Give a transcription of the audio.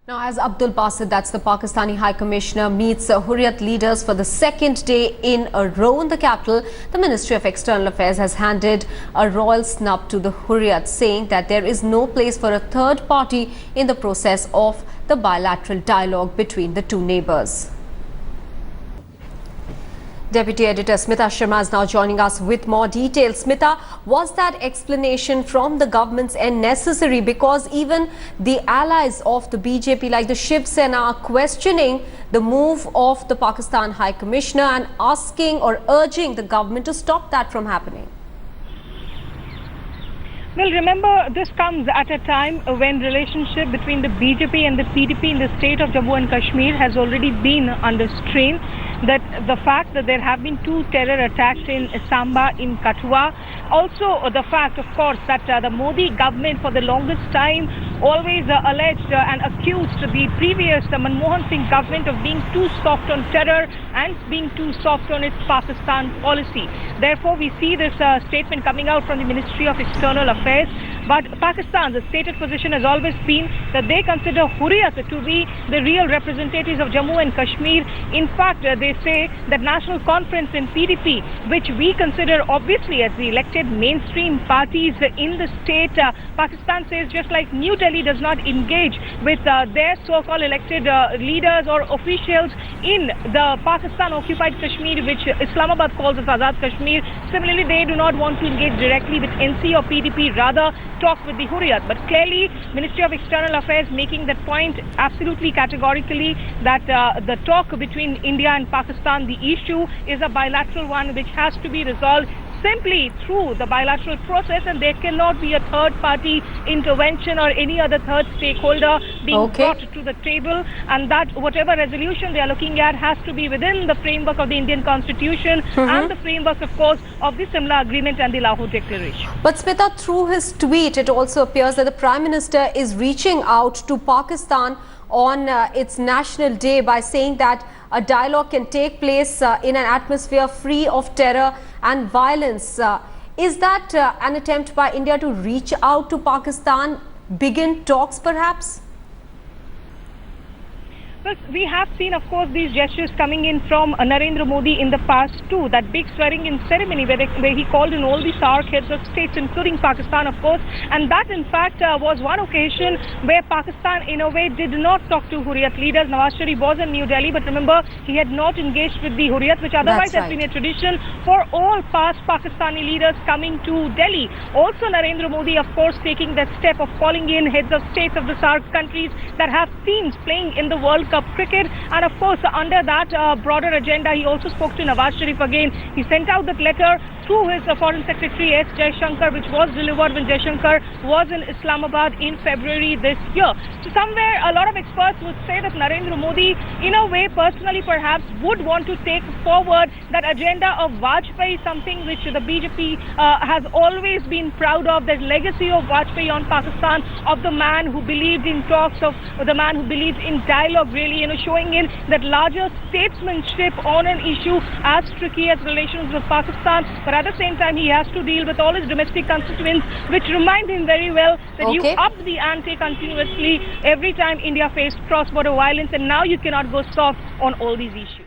Now, as Abdul Basit, that's the Pakistani High Commissioner, meets Hurriyat leaders for the second day in a row in the capital, the Ministry of External Affairs has handed a royal snub to the Hurriyat, saying that there is no place for a third party in the process of the bilateral dialogue between the two neighbours. Deputy Editor Smita Sharma is now joining us with more details. Smita, was that explanation from the government's end necessary? Because even the allies of the BJP like the Shiv Sena are questioning the move of the Pakistan High Commissioner and asking or urging the government to stop that from happening. Well, remember, this comes at a time when relationship between the BJP and the PDP in the state of Jammu and Kashmir has already been under strain. That the fact that there have been two terror attacks in Samba, in Kathua, also the fact, of course, that the Modi government for the longest time always alleged and accused the previous Manmohan Singh government of being too soft on terror and being too soft on its Pakistan policy. Therefore, we see this statement coming out from the Ministry of External Affairs. But Pakistan's stated position has always been that they consider Hurriyat to be the real representatives of Jammu and Kashmir. In fact, they say that National Conference and PDP, which we consider obviously as the elected mainstream parties in the state, Pakistan says just like New Delhi does not engage with their so-called elected leaders or officials in the Pakistan-occupied Kashmir, which Islamabad calls as Azad Kashmir. Similarly, they do not want to engage directly with NC or PDP, rather talk with the Hurriyat. But clearly, Ministry of External Affairs making that point absolutely categorically that the talk between India and Pakistan, the issue is a bilateral one which has to be resolved simply through the bilateral process, and there cannot be a third party intervention or any other third stakeholder being brought to the table, and that whatever resolution they are looking at has to be within the framework of the Indian Constitution and the framework, of course, of the Simla Agreement and the Lahore Declaration. But Smita, through his tweet, it also appears that the Prime Minister is reaching out to Pakistan on its National Day by saying that a dialogue can take place in an atmosphere free of terror and violence. Is that an attempt by India to reach out to Pakistan, begin talks perhaps? Well, we have seen, of course, these gestures coming in from Narendra Modi in the past too. That big swearing-in ceremony where he called in all the SAARC heads of states, including Pakistan, of course. And that, in fact, was one occasion where Pakistan, in a way, did not talk to Hurriyat leaders. Nawaz Sharif was in New Delhi, but remember, he had not engaged with the Hurriyat, which otherwise has been a tradition for all past Pakistani leaders coming to Delhi. Also, Narendra Modi, of course, taking that step of calling in heads of states of the SAARC countries that have teams playing in the World Cup cricket, and of course under that broader agenda he also spoke to Nawaz Sharif again. He sent out that letter through his Foreign Secretary S. Jaishankar, which was delivered when Jaishankar was in Islamabad in February this year. So somewhere a lot of experts would say that Narendra Modi, in a way, personally perhaps would want to take forward that agenda of Vajpayee, something which the BJP has always been proud of, that legacy of Vajpayee on Pakistan, of the man who believed in talks, of the man who believed in dialogue, really, showing in that larger statesmanship on an issue as tricky as relations with Pakistan. But at the same time, he has to deal with all his domestic constituents, which remind him very well that you up the ante continuously every time India faced cross-border violence, and now you cannot go soft on all these issues.